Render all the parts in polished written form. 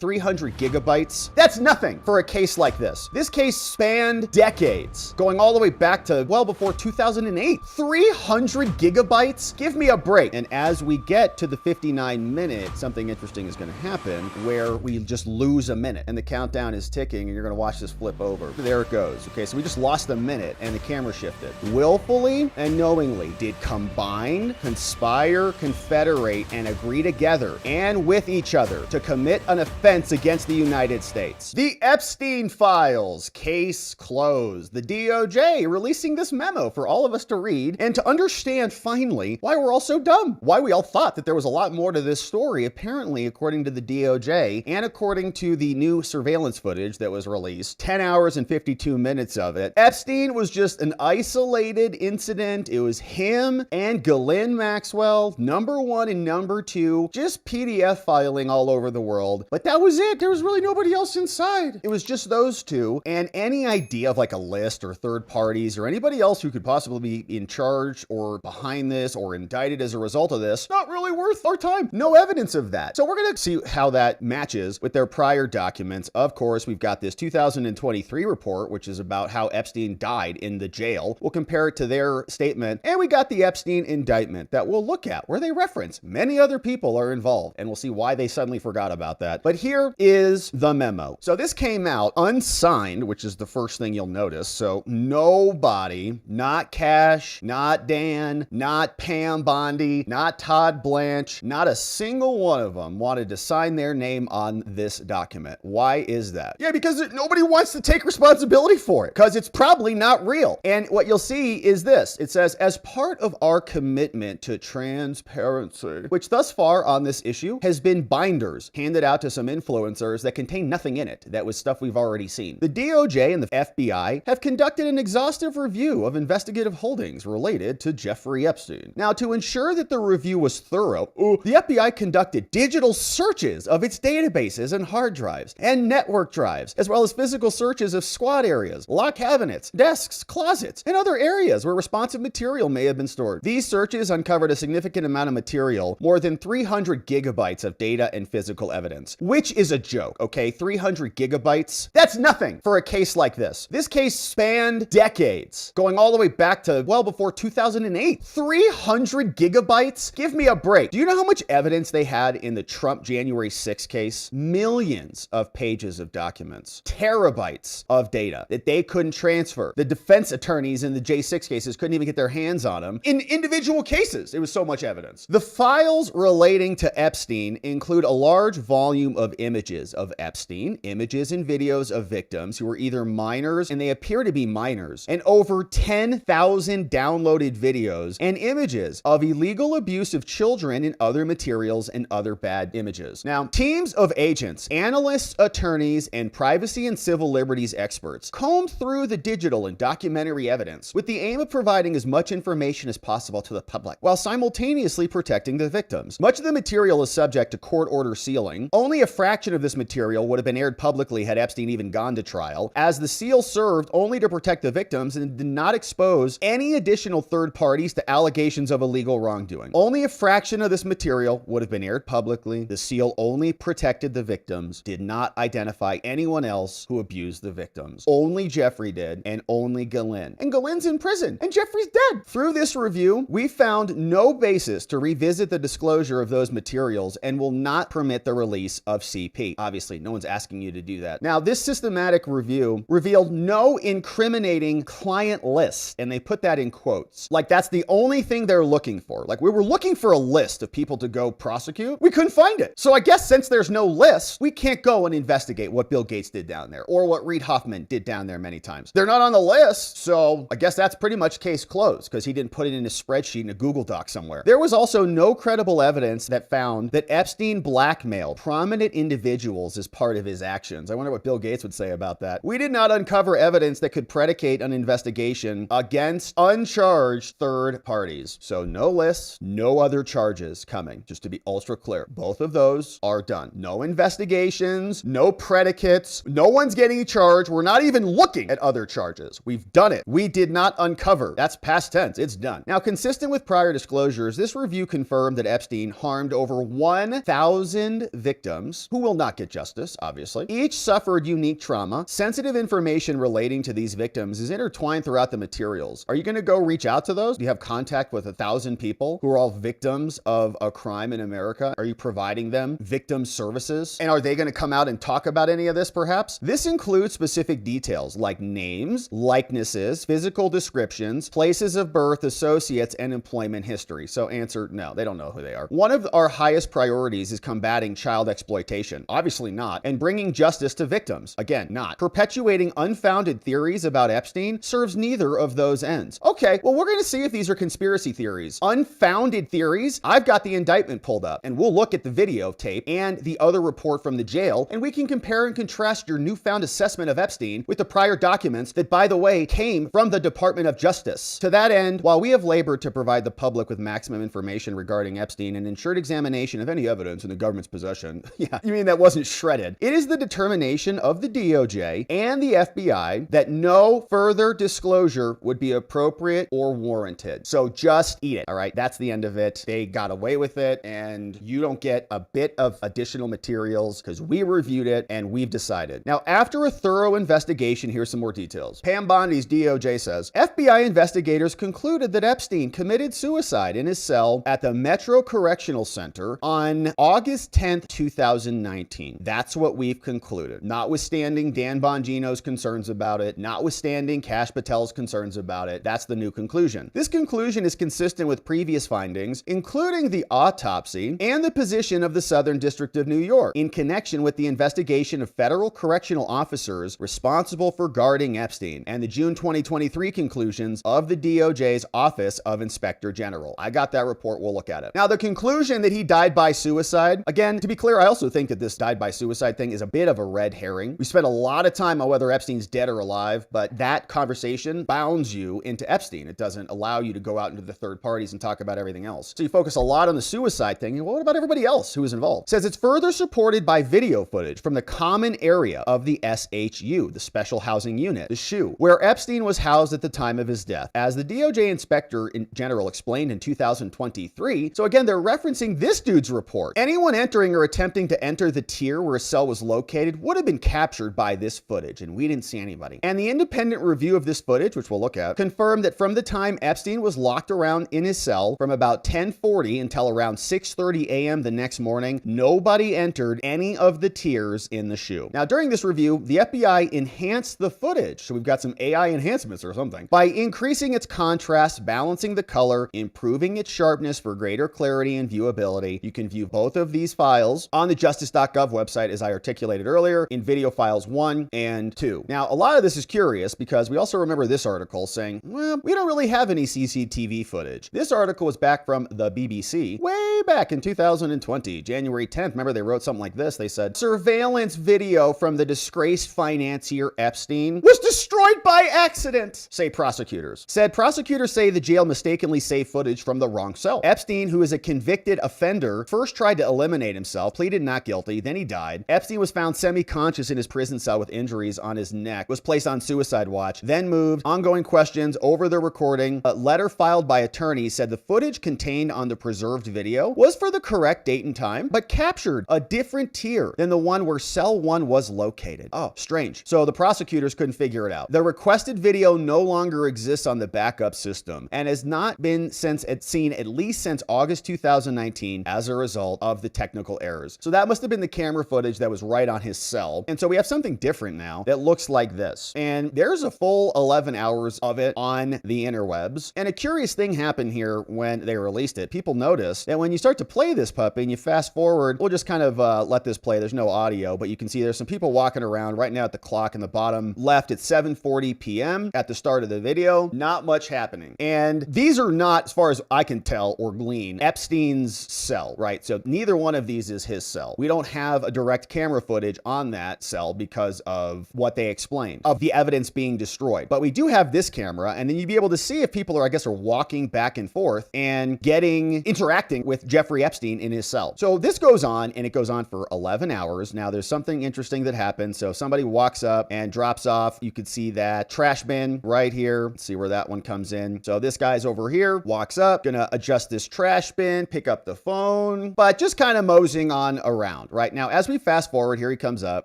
300 gigabytes. That's nothing for a case like this. This case spanned decades, going all the way back to well before 2008. 300 gigabytes? Give me a break. And as we get to the 59 minute, something interesting is going to happen where we just lose a minute and the countdown is ticking and you're going to watch this flip over. There it goes. Okay, so we just lost a minute and the camera shifted. Willfully and knowingly did combine, conspire, confederate, and agree together and with each other to commit an offense against the United States. The Epstein files, case closed. The DOJ releasing this memo for all of us to read and to understand finally why we're all so dumb. Why we all thought that there was a lot more to this story. Apparently, according to the DOJ and according to the new surveillance footage that was released, 10 hours and 52 minutes of it, Epstein was just an isolated incident. It was him and Ghislaine Maxwell, number one and number two, just PDF filing all over the world. But that was it. There was really nobody else inside. It was just those two, and any idea of like a list or third parties or anybody else who could possibly be in charge or behind this or indicted as a result of this, not really worth our time. No evidence of that. So we're going to see how that matches with their prior documents. Of course, we've got this 2023 report, which is about how Epstein died in the jail. We'll compare it to their statement, and we got the Epstein indictment that we'll look at where they reference many other people are involved, and we'll see why they suddenly forgot about that. But here is the memo. So this came out unsigned, which is the first thing you'll notice. So nobody, not Cash, not Dan, not Pam Bondi, not Todd Blanche, not a single one of them wanted to sign their name on this document. Why is that? Yeah, because nobody wants to take responsibility for it because it's probably not real. And what you'll see is this. It says, as part of our commitment to transparency, which thus far on this issue has been binders handed out to some influencers that contain nothing in it. That was stuff we've already seen. The DOJ and the FBI have conducted an exhaustive review of investigative holdings related to Jeffrey Epstein. Now, to ensure that the review was thorough, the FBI conducted digital searches of its databases and hard drives and network drives, as well as physical searches of squad areas, lock cabinets, desks, closets, and other areas where responsive material may have been stored. These searches uncovered a significant amount of material, more than 300 gigabytes of data and physical evidence, which is a joke, okay? 300 gigabytes? That's nothing for a case like this. This case spanned decades, going all the way back to well before 2008. 300 gigabytes? Give me a break. Do you know how much evidence they had in the Trump January 6 case? Millions of pages of documents, terabytes of data that they couldn't transfer. The defense attorneys in the J6 cases couldn't even get their hands on them in individual cases. It was so much evidence. The files relating to Epstein include a large volume of images of Epstein, images and videos of victims who were either minors, and they appear to be minors, and over 10,000 downloaded videos and images of illegal abuse of children and other materials and other bad images. Now, teams of agents, analysts, attorneys, and privacy and civil liberties experts combed through the digital and documentary evidence with the aim of providing as much information as possible to the public, while simultaneously protecting the victims. Much of the material is subject to court order sealing. Only a fraction of this material would have been aired publicly had Epstein even gone to trial, as the seal served only to protect the victims and did not expose any additional third parties to allegations of illegal wrongdoing. Only a fraction of this material would have been aired publicly. The seal only protected the victims, did not identify anyone else who abused the victims. Only Jeffrey did, and only Ghislaine. And Ghislaine's in prison, and Jeffrey's dead. Through this review, we found no basis to revisit the disclosure of those materials and will not permit the release of CP. Obviously, no one's asking you to do that. Now, this systematic review revealed no incriminating client list, and they put that in quotes. Like, that's the only thing they're looking for. Like, we were looking for a list of people to go prosecute. We couldn't find it. So I guess since there's no list, we can't go and investigate what Bill Gates did down there or what Reid Hoffman did down there many times. They're not on the list, so I guess that's pretty much case closed because he didn't put it in a spreadsheet in a Google Doc somewhere. There was also no credible evidence that found that Epstein blackmailed prominent individuals as part of his actions. I wonder what Bill Gates would say about that. We did not uncover evidence that could predicate an investigation against uncharged third parties. So no lists, no other charges coming. Just to be ultra clear, both of those are done. No investigations, no predicates, no one's getting charged. We're not even looking at other charges. We've done it. We did not uncover. That's past tense. It's done. Now, consistent with prior disclosures, this review confirmed that Epstein harmed over 1,000 victims who will not get justice, obviously. Each suffered unique trauma. Sensitive information relating to these victims is intertwined throughout the materials. Are you going to go reach out to those? Do you have contact with 1,000 people who are all victims of a crime in America? Are you providing them victim services? And are they going to come out and talk about any of this, perhaps? This includes specific details like names, likenesses, physical descriptions, places of birth, associates, and employment history. So answer, no, they don't know who they are. One of our highest priorities is combating child exploitation. Obviously not. And bringing justice to victims. Again, not. Perpetuating unfounded theories about Epstein serves neither of those ends. Okay, well, we're going to see if these are conspiracy theories. Unfounded theories? I've got the indictment pulled up, and we'll look at the videotape and the other report from the jail, and we can compare and contrast your newfound assessment of Epstein with the prior documents that, by the way, came from the Department of Justice. To that end, while we have labored to provide the public with maximum information regarding Epstein and ensured examination of any evidence in the government's possession, yeah, you mean that wasn't shredded, it is the determination of the DOJ and the FBI that no further disclosure would be appropriate or warranted. So just eat it, all right? That's the end of it. They got away with it, and you don't get a bit of additional materials because we reviewed it and we've decided. Now, after a thorough investigation, here's some more details. Pam Bondi's DOJ says, FBI investigators concluded that Epstein committed suicide in his cell at the Metro Correctional Center on August 10th, 2019. That's what we've concluded. Notwithstanding Dan Bongino's concerns about it, notwithstanding Kash Patel's concerns about it, that's the new conclusion. This conclusion is consistent with previous findings, including the autopsy and the position of the Southern District of New York in connection with the investigation of federal correctional officers responsible for guarding Epstein and the June 2023 conclusions of the DOJ's Office of Inspector General. I got that report. We'll look at it. Now, the conclusion that he died by suicide, again, to be clear, I also think that this died by suicide thing is a bit of a red herring. We spent a lot of time on whether Epstein's dead or alive, but that conversation bounds you into Epstein. It doesn't allow you to go out into the third parties and talk about everything else. So you focus a lot on the suicide thing. Well, what about everybody else who was involved? Says it's further supported by video footage from the common area of the SHU, the Special Housing Unit, the SHU, where Epstein was housed at the time of his death. As the DOJ Inspector General explained in 2023, so again, they're referencing this dude's report. Anyone entering or attempting to enter the tier where a cell was located would have been captured by this footage, and we didn't see anybody. And the independent review of this footage, which we'll look at, confirmed that from the time Epstein was locked around in his cell from about 10:40 until around 6:30 a.m. the next morning, nobody entered any of the tiers in the SHU. Now, during this review, the FBI enhanced the footage, so we've got some AI enhancements or something, by increasing its contrast, balancing the color, improving its sharpness for greater clarity and viewability. You can view both of these files on the justice.gov website, as I articulated earlier, in video files 1 and 2. Now, a lot of this is curious because we also remember this article saying, well, we don't really have any CCTV footage. This article was back from the BBC way back in 2020, January 10th. Remember, they wrote something like this. They said, surveillance video from the disgraced financier Epstein was destroyed by accident, say prosecutors. Said prosecutors say the jail mistakenly saved footage from the wrong cell. Epstein, who is a convicted offender, first tried to eliminate himself, pleaded not guilty, then he died. Epstein was found semi-conscious in his prison cell with injuries on his neck, was placed on suicide watch, then moved. Ongoing questions over the recording. A letter filed by attorneys said the footage contained on the preserved video was for the correct date and time, but captured a different tier than the one where cell 1 was located. Oh, strange. So the prosecutors couldn't figure it out. The requested video no longer exists on the backup system and has not been seen at least since August 2019 as a result of the technical errors. So that must have been the camera footage that was right on his cell. And so we have something different now that looks like this. And there's a full 11 hours of it on the interwebs. And a curious thing happened here when they released it. People noticed that when you start to play this puppy and you fast forward, we'll just kind of let this play. There's no audio, but you can see there's some people walking around right now at the clock in the bottom left at 7:40 p.m. at the start of the video. Not much happening. And these are not, as far as I can tell or glean, Epstein's cell, right? So neither one of these is his cell. We don't have a direct camera footage on that cell because of what they explained, of the evidence being destroyed. But we do have this camera, and then you'd be able to see if people are, I guess, are walking back and forth and interacting with Jeffrey Epstein in his cell. So this goes on, and it goes on for 11 hours. Now, there's something interesting that happens. So somebody walks up and drops off. You could see that trash bin right here. Let's see where that one comes in. So this guy's over here, walks up, gonna adjust this trash bin, pick up the phone, but just kind of moseying on around. found, right? Now, as we fast forward, here he comes up.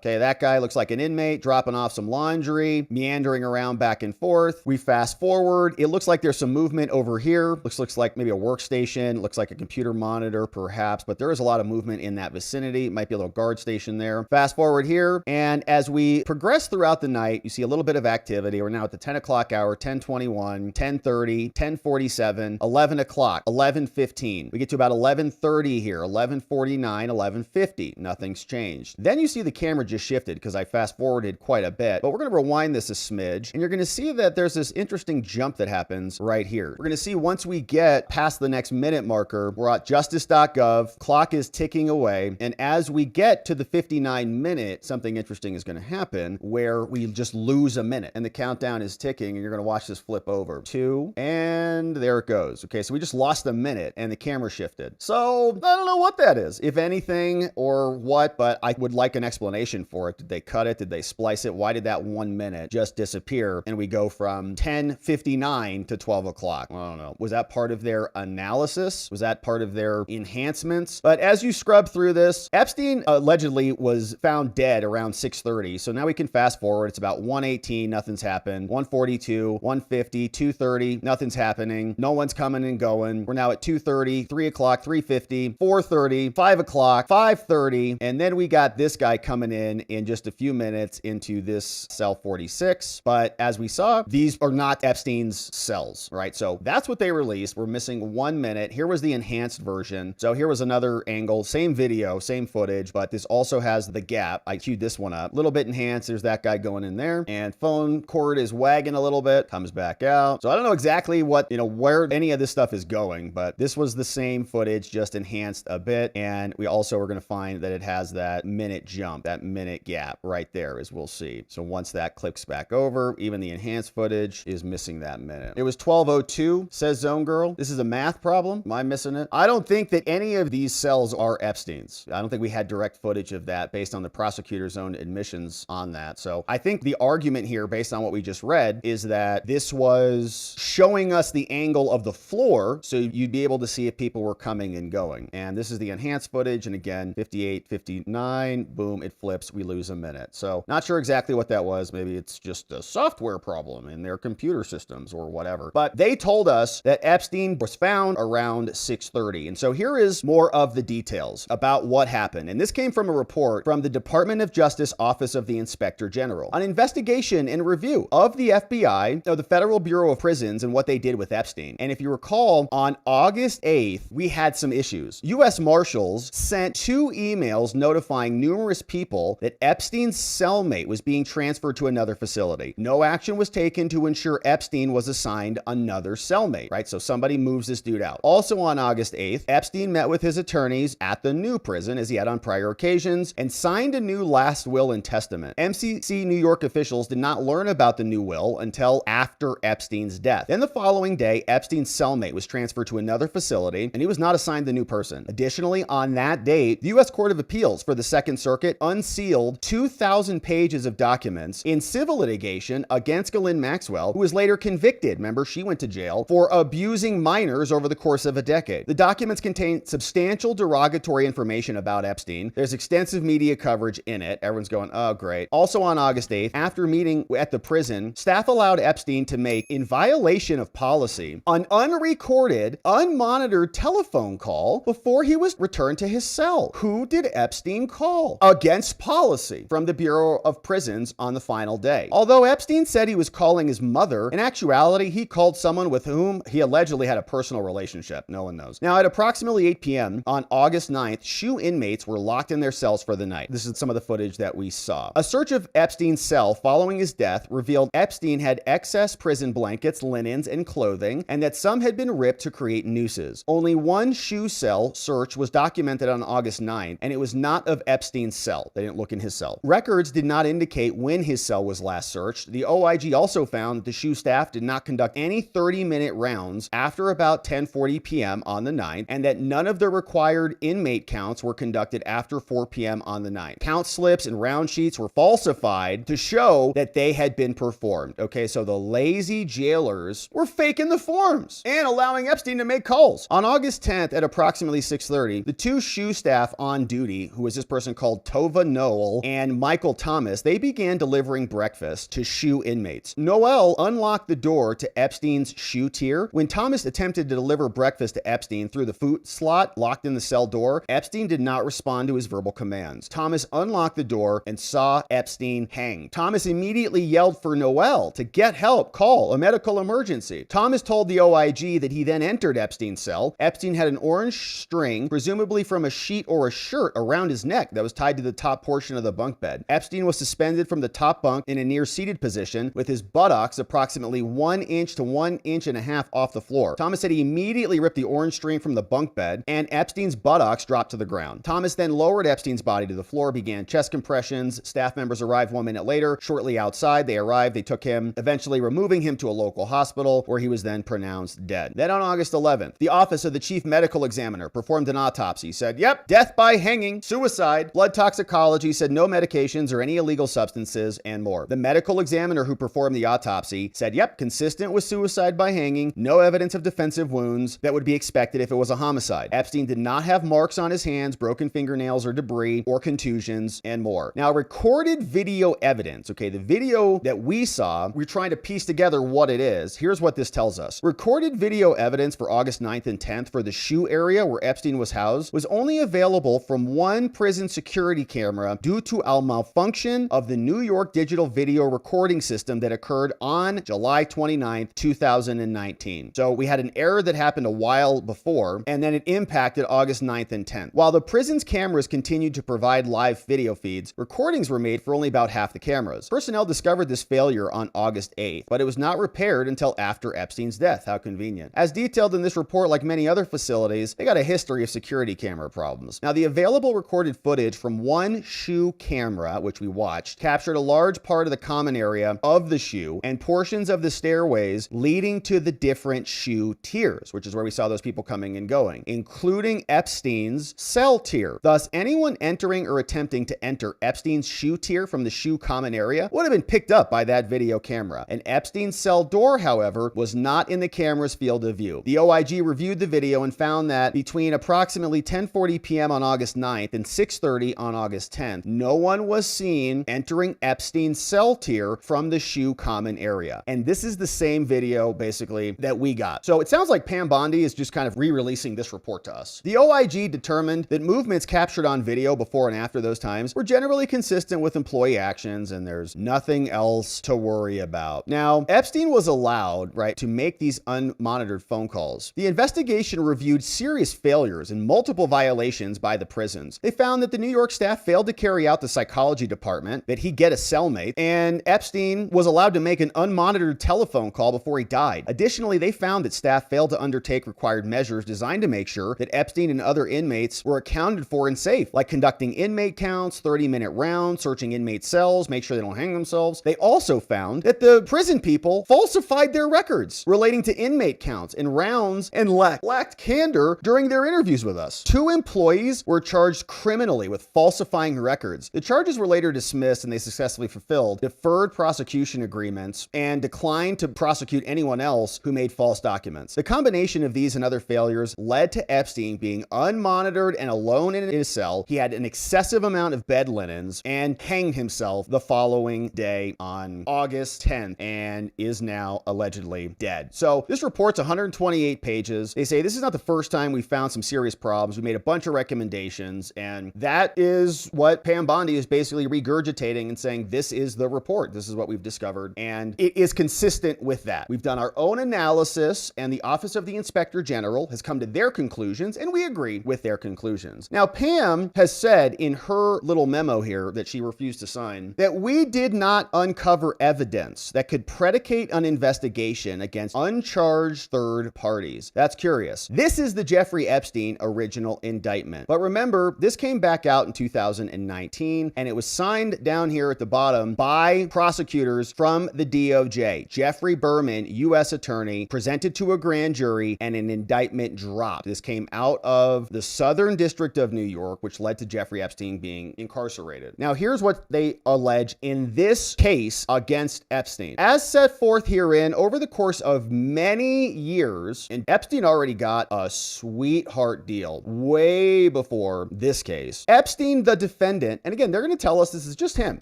Okay, that guy looks like an inmate dropping off some laundry, meandering around back and forth. We fast forward. It looks like there's some movement over here. Looks like maybe a workstation. Looks like a computer monitor, perhaps, but there is a lot of movement in that vicinity. Might be a little guard station there. Fast forward here, and as we progress throughout the night, you see a little bit of activity. We're now at the 10 o'clock hour, 10:21, 10:30, 10:47, 11 o'clock, 11:15. We get to about 11:30 here, 11:49, 11:50. Nothing's changed. Then you see the camera just shifted because I fast forwarded quite a bit, but we're going to rewind this a smidge, and you're going to see that there's this interesting jump that happens right here. We're going to see once we get past the next minute marker, we're at justice.gov, clock is ticking away, and as we get to the 59 minute, something interesting is going to happen where we just lose a minute, and the countdown is ticking, and you're going to watch this flip over. 2, and there it goes. Okay, so we just lost a minute, and the camera shifted. So I don't know what that is, if anything, or what, but I would like an explanation for it. Did they cut it? Did they splice it? Why did that 1 minute just disappear, and we go from 10:59 to 12 o'clock? I don't know. Was that part of their analysis? Was that part of their enhancements? But as you scrub through this, Epstein allegedly was found dead around 6:30. So now we can fast forward. It's about 1:18, nothing's happened. 1:42, 1:50, 2:30, nothing's happening. No one's coming and going. We're now at 2:30, 3 o'clock, 3:50, 4:30, 5 o'clock, 5:30, and then we got this guy coming in just a few minutes into this cell 46. But as we saw, these are not Epstein's cells, right? So that's what they released. We're missing 1 minute. Here was the enhanced version. So here was another angle, same video, same footage, but this also has the gap. I queued this one up. A little bit enhanced. There's that guy going in there, and phone cord is wagging a little bit, comes back out. So I don't know exactly what, where any of this stuff is going, but this was the same footage, just enhanced a bit. And we also are going to find that it has that minute jump, that minute gap right there, as we'll see. So once that clicks back over, even the enhanced footage is missing that minute. It was 12:02, says Zone Girl. This is a math problem. Am I missing it? I don't think that any of these cells are Epstein's. I don't think we had direct footage of that based on the prosecutor's own admissions on that. So I think the argument here, based on what we just read, is that this was showing us the angle of the floor so you'd be able to see if people were coming and going. And this is the enhanced footage. And again, 58, 59, boom, it flips. We lose a minute. So not sure exactly what that was. Maybe it's just a software problem in their computer systems or whatever. But they told us that Epstein was found around 6:30. And so here is more of the details about what happened. And this came from a report from the Department of Justice Office of the Inspector General, an investigation and review of the FBI, of the Federal Bureau of Prisons, and what they did with Epstein. And if you recall, on August 8th, we had some issues. U.S. Marshals sent 2 emails notifying numerous people that Epstein's cellmate was being transferred to another facility. No action was taken to ensure Epstein was assigned another cellmate, right? So somebody moves this dude out. Also on August 8th, Epstein met with his attorneys at the new prison, as he had on prior occasions, and signed a new last will and testament. MCC New York officials did not learn about the new will until after Epstein's death. Then the following day, Epstein's cellmate was transferred to another facility, and he was not assigned the new person. Additionally, on that date, the U.S. Court of Appeals for the Second Circuit unsealed 2,000 pages of documents in civil litigation against Ghislaine Maxwell, who was later convicted. Remember, she went to jail for abusing minors over the course of a decade. The documents contain substantial derogatory information about Epstein. There's extensive media coverage in it. Everyone's going, oh, great. Also on August 8th, after meeting at the prison, staff allowed Epstein to make, in violation of policy, an unrecorded, unmonitored telephone call before he was returned to his cell. Who did Epstein call? Against policy from the Bureau of Prisons on the final day. Although Epstein said he was calling his mother, in actuality, he called someone with whom he allegedly had a personal relationship. No one knows. Now, at approximately 8 p.m. on August 9th, SHU inmates were locked in their cells for the night. This is some of the footage that we saw. A search of Epstein's cell following his death revealed Epstein had excess prison blankets, linens, and clothing, and that some had been ripped to create nooses. Only one SHU cell search was documented on August 9th, and it was not of Epstein's cell. They didn't look in his cell. Records did not indicate when his cell was last searched. The OIG also found that the SHU staff did not conduct any 30-minute rounds after about 10:40 p.m. on the 9th, and that none of the required inmate counts were conducted after 4 p.m. on the 9th. Count slips and round sheets were falsified to show that they had been performed. Okay, so the lazy jailers were faking the forms and allowing Epstein to make calls. On August 10th at approximately 6:30, the 2 SHU staff on on duty, who was this person called Tova Noel, and Michael Thomas, they began delivering breakfast to SHU inmates. Noel unlocked the door to Epstein's SHU tier. When Thomas attempted to deliver breakfast to Epstein through the food slot locked in the cell door, Epstein did not respond to his verbal commands. Thomas unlocked the door and saw Epstein hang. Thomas immediately yelled for Noel to get help, call a medical emergency. Thomas told the OIG that he then entered Epstein's cell. Epstein had an orange string, presumably from a sheet or a shirt, around his neck that was tied to the top portion of the bunk bed. Epstein was suspended from the top bunk in a near-seated position with his buttocks approximately 1 inch to 1.5 inches off the floor. Thomas said he immediately ripped the orange string from the bunk bed and Epstein's buttocks dropped to the ground. Thomas then lowered Epstein's body to the floor, began chest compressions. Staff members arrived 1 minute later. Shortly outside, they arrived. They took him, eventually removing him to a local hospital where he was then pronounced dead. Then on August 11th, the office of the chief medical examiner performed an autopsy, said, yep, death by hanging, suicide. Blood toxicology said no medications or any illegal substances, and more. The medical examiner who performed the autopsy said, yep, consistent with suicide by hanging, no evidence of defensive wounds that would be expected if it was a homicide. Epstein did not have marks on his hands, broken fingernails or debris or contusions, and more. Now, recorded video evidence, okay, the video that we saw, we're trying to piece together what it is. Here's what this tells us. Recorded video evidence for August 9th and 10th for the SHU area where Epstein was housed was only available from one prison security camera due to a malfunction of the New York digital video recording system that occurred on July 29th, 2019. So we had an error that happened a while before, and then it impacted August 9th and 10th. While the prison's cameras continued to provide live video feeds, recordings were made for only about half the cameras. Personnel discovered this failure on August 8th, but it was not repaired until after Epstein's death. How convenient. As detailed in this report, like many other facilities, they got a history of security camera problems. Now, the available recorded footage from one SHU camera, which we watched, captured a large part of the common area of the SHU and portions of the stairways leading to the different SHU tiers, which is where we saw those people coming and going, including Epstein's cell tier. Thus, anyone entering or attempting to enter Epstein's SHU tier from the SHU common area would have been picked up by that video camera. An Epstein's cell door, however, was not in the camera's field of view. The OIG reviewed the video and found that between approximately 10:40 p.m. on August 9th and 6:30 on August 10th, no one was seen entering Epstein's cell tier from the SHU common area. And this is the same video, basically, that we got. So it sounds like Pam Bondi is just kind of re-releasing this report to us. The OIG determined that movements captured on video before and after those times were generally consistent with employee actions, and there's nothing else to worry about. Now, Epstein was allowed, right, to make these unmonitored phone calls. The investigation reviewed serious failures and multiple violations by the prisons. They found that the New York staff failed to carry out the psychology department, that he get a cellmate, and Epstein was allowed to make an unmonitored telephone call before he died. Additionally, they found that staff failed to undertake required measures designed to make sure that Epstein and other inmates were accounted for and safe, like conducting inmate counts, 30-minute rounds, searching inmate cells, make sure they don't hang themselves. They also found that the prison people falsified their records relating to inmate counts and rounds and lacked candor during their interviews with us. 2 employees were charged criminally with falsifying records. The charges were later dismissed and they successfully fulfilled deferred prosecution agreements and declined to prosecute anyone else who made false documents. The combination of these and other failures led to Epstein being unmonitored and alone in his cell. He had an excessive amount of bed linens and hanged himself the following day on August 10th and is now allegedly dead. So this report's 128 pages. They say this is not the first time we found some serious problems. We made a bunch of recommendations, and that is what Pam Bondi is basically regurgitating and saying this is the report. This is what we've discovered, and it is consistent with that. We've done our own analysis, and the Office of the Inspector General has come to their conclusions, and we agree with their conclusions. Now, Pam has said in her little memo here that she refused to sign that we did not uncover evidence that could predicate an investigation against uncharged third parties. That's curious. This is the Jeffrey Epstein original indictment. But remember, this came back out in 2019, and it was signed down here at the bottom by prosecutors from the DOJ. Jeffrey Berman, U.S. attorney, presented to a grand jury, and an indictment dropped. This came out of the Southern District of New York, which led to Jeffrey Epstein being incarcerated. Now, here's what they allege in this case against Epstein. As set forth herein, over the course of many years, and Epstein already got a sweetheart deal way before for this case. Epstein, the defendant, and again, they're going to tell us this is just him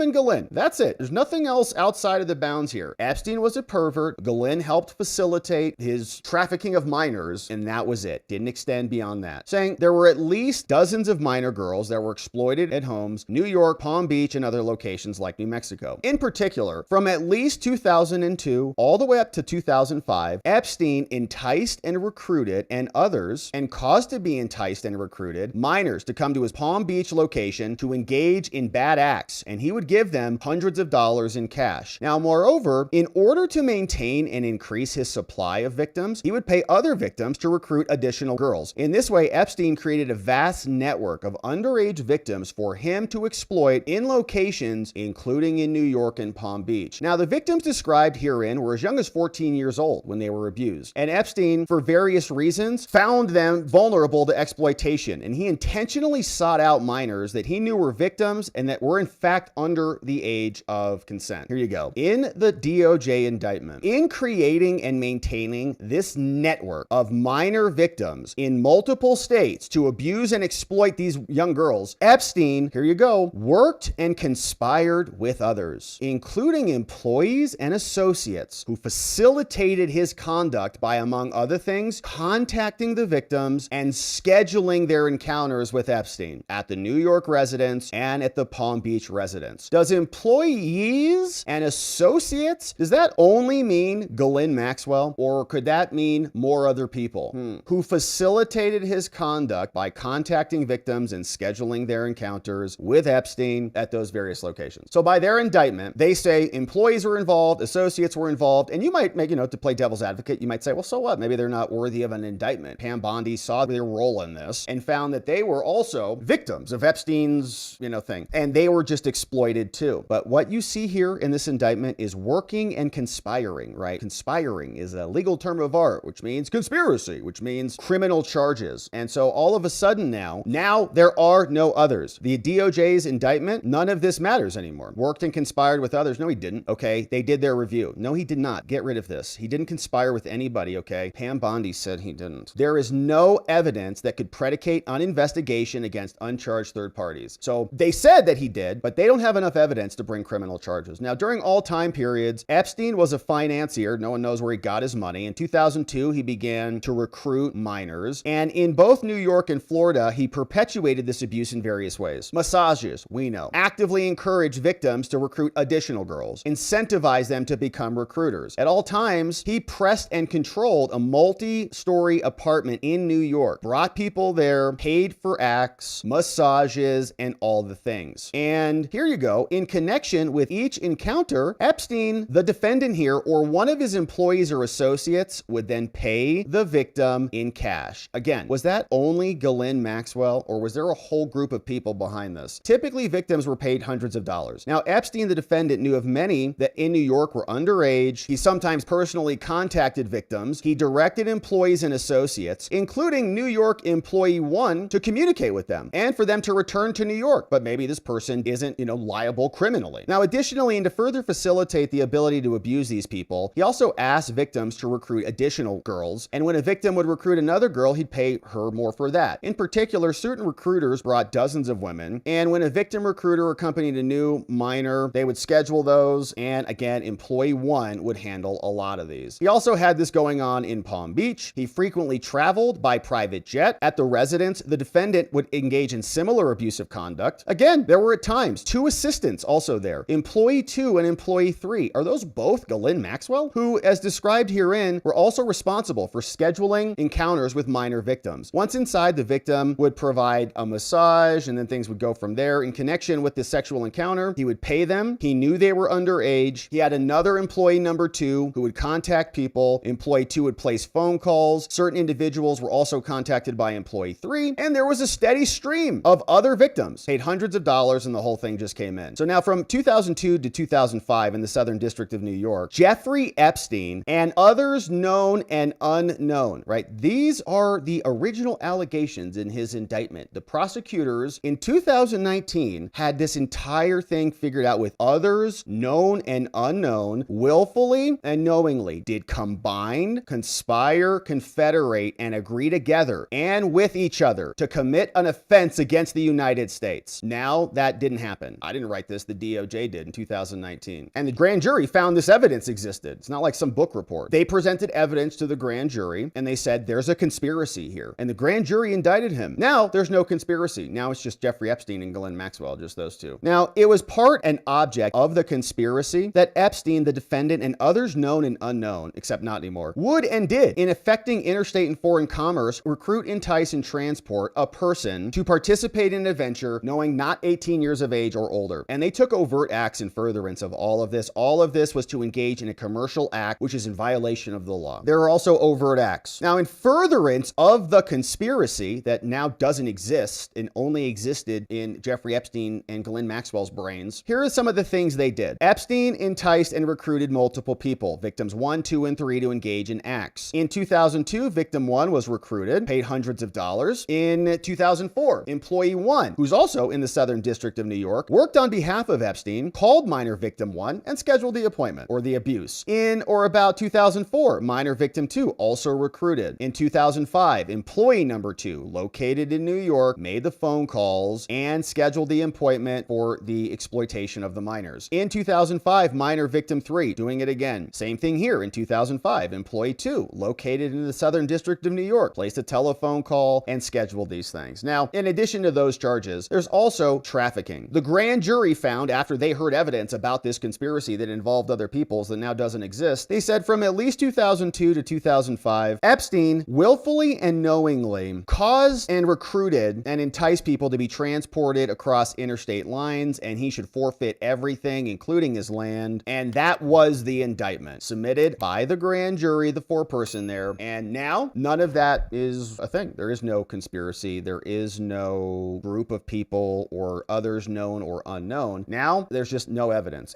and Ghislaine. That's it. There's nothing else outside of the bounds here. Epstein was a pervert. Ghislaine helped facilitate his trafficking of minors, and that was it. Didn't extend beyond that. Saying there were at least dozens of minor girls that were exploited at homes, New York, Palm Beach, and other locations like New Mexico. In particular, from at least 2002 all the way up to 2005, Epstein enticed and recruited and others, and caused to be enticed and recruited, minors to come to his Palm Beach location to engage in bad acts, and he would give them hundreds of dollars in cash. Now, moreover, in order to maintain and increase his supply of victims, he would pay other victims to recruit additional girls. In this way, Epstein created a vast network of underage victims for him to exploit in locations including in New York and Palm Beach. Now, the victims described herein were as young as 14 years old when they were abused, and Epstein, for various reasons, found them vulnerable to exploitation, and he intentionally sought out minors that he knew were victims and that were in fact under the age of consent. Here you go. In the DOJ indictment, in creating and maintaining this network of minor victims in multiple states to abuse and exploit these young girls, Epstein, here you go, worked and conspired with others, including employees and associates who facilitated his conduct by, among other things, contacting the victims and scheduling their encounters with Epstein at the New York residence and at the Palm Beach residence. Does employees and associates, does that only mean Ghislaine Maxwell, or could that mean more other people who facilitated his conduct by contacting victims and scheduling their encounters with Epstein at those various locations? So by their indictment, they say employees were involved, associates were involved, and you might make, to play devil's advocate, you might say, well, so what? Maybe they're not worthy of an indictment. Pam Bondi saw their role in this and found that they were also victims of Epstein's, thing, and they were just exploited too. But what you see here in this indictment is working and conspiring, right? Conspiring is a legal term of art, which means conspiracy, which means criminal charges. And so all of a sudden now there are no others. The DOJ's indictment, none of this matters anymore. Worked and conspired with others. No, he didn't. Okay. They did their review. No, he did not. Get rid of this. He didn't conspire with anybody. Okay. Pam Bondi said he didn't. There is no evidence that could predicate an investigation against uncharged third parties. So they said that he did, but they don't have enough evidence to bring criminal charges. Now, during all time periods, Epstein was a financier. No one knows where he got his money. In 2002, he began to recruit minors. And in both New York and Florida, he perpetuated this abuse in various ways. Massages, we know. Actively encouraged victims to recruit additional girls. Incentivize them to become recruiters. At all times, he pressed and controlled a multi-story apartment in New York. Brought people there, paid for acts, massages, and all the things. And here you go. In connection with each encounter, Epstein, the defendant here, or one of his employees or associates would then pay the victim in cash. Again, was that only Ghislaine Maxwell, or was there a whole group of people behind this? Typically, victims were paid hundreds of dollars. Now, Epstein, the defendant, knew of many that in New York were underage. He sometimes personally contacted victims. He directed employees and associates, including New York employee 1, to communicate with them and for them to return to New York. But maybe this person isn't, liable criminally. Now, additionally, and to further facilitate the ability to abuse these people, he also asked victims to recruit additional girls. And when a victim would recruit another girl, he'd pay her more for that. In particular, certain recruiters brought dozens of women. And when a victim recruiter accompanied a new minor, they would schedule those. And again, employee 1 would handle a lot of these. He also had this going on in Palm Beach. He frequently traveled by private jet. At the residence, the defendant would engage in similar abusive conduct. Again, there were at times 2 assistants also there. Employee 2 and employee 3. Are those both Ghislaine Maxwell? Who, as described herein, were also responsible for scheduling encounters with minor victims. Once inside, the victim would provide a massage, and then things would go from there. In connection with the sexual encounter, he would pay them. He knew they were underage. He had another employee number 2 who would contact people. Employee 2 would place phone calls. Certain individuals were also contacted by employee 3, and there was a steady stream of other victims, paid hundreds of dollars, and the whole thing just came in. So now from 2002 to 2005 in the Southern District of New York, Jeffrey Epstein and others known and unknown, right? These are the original allegations in his indictment. The prosecutors in 2019 had this entire thing figured out with others known and unknown, willfully and knowingly did combine, conspire, confederate, and agree together and with each other effort to commit an offense against the United States. Now, that didn't happen. I didn't write this. The DOJ did in 2019. And the grand jury found this evidence existed. It's not like some book report. They presented evidence to the grand jury, and they said, there's a conspiracy here. And the grand jury indicted him. Now, there's no conspiracy. Now it's just Jeffrey Epstein and Ghislaine Maxwell, just those two. Now, it was part and object of the conspiracy that Epstein, the defendant, and others known and unknown, except not anymore, would and did, in affecting interstate and foreign commerce, recruit, entice, and transport a person to participate in an adventure knowing not 18 years of age or older. And they took overt acts in furtherance of all of this. All of this was to engage in a commercial act, which is in violation of the law. There are also overt acts. Now, in furtherance of the conspiracy that now doesn't exist and only existed in Jeffrey Epstein and Ghislaine Maxwell's brains, here are some of the things they did. Epstein enticed and recruited multiple people, victims 1, 2, and 3, to engage in acts. In 2002, victim 1 was recruited, paid hundreds of dollars. In 2004, employee 1, who's also in the Southern District of New York, worked on behalf of Epstein, called minor victim 1, and scheduled the appointment or the abuse. In or about 2004, minor victim 2 also recruited. In 2005, employee number 2, located in New York, made the phone calls and scheduled the appointment for the exploitation of the minors. In 2005, minor victim 3, doing it again. Same thing here in 2005, employee 2, located in the Southern District of New York, placed a telephone call and scheduled these things. Now, in addition to those charges, there's also trafficking. The grand jury found, after they heard evidence about this conspiracy that involved other peoples that now doesn't exist, they said from at least 2002 to 2005, Epstein willfully and knowingly caused and recruited and enticed people to be transported across interstate lines, and he should forfeit everything, including his land. And that was the indictment submitted by the grand jury, the foreperson there. And now none of that is a thing. There is no conspiracy. There is no group of people or others known or unknown. Now there's just no evidence.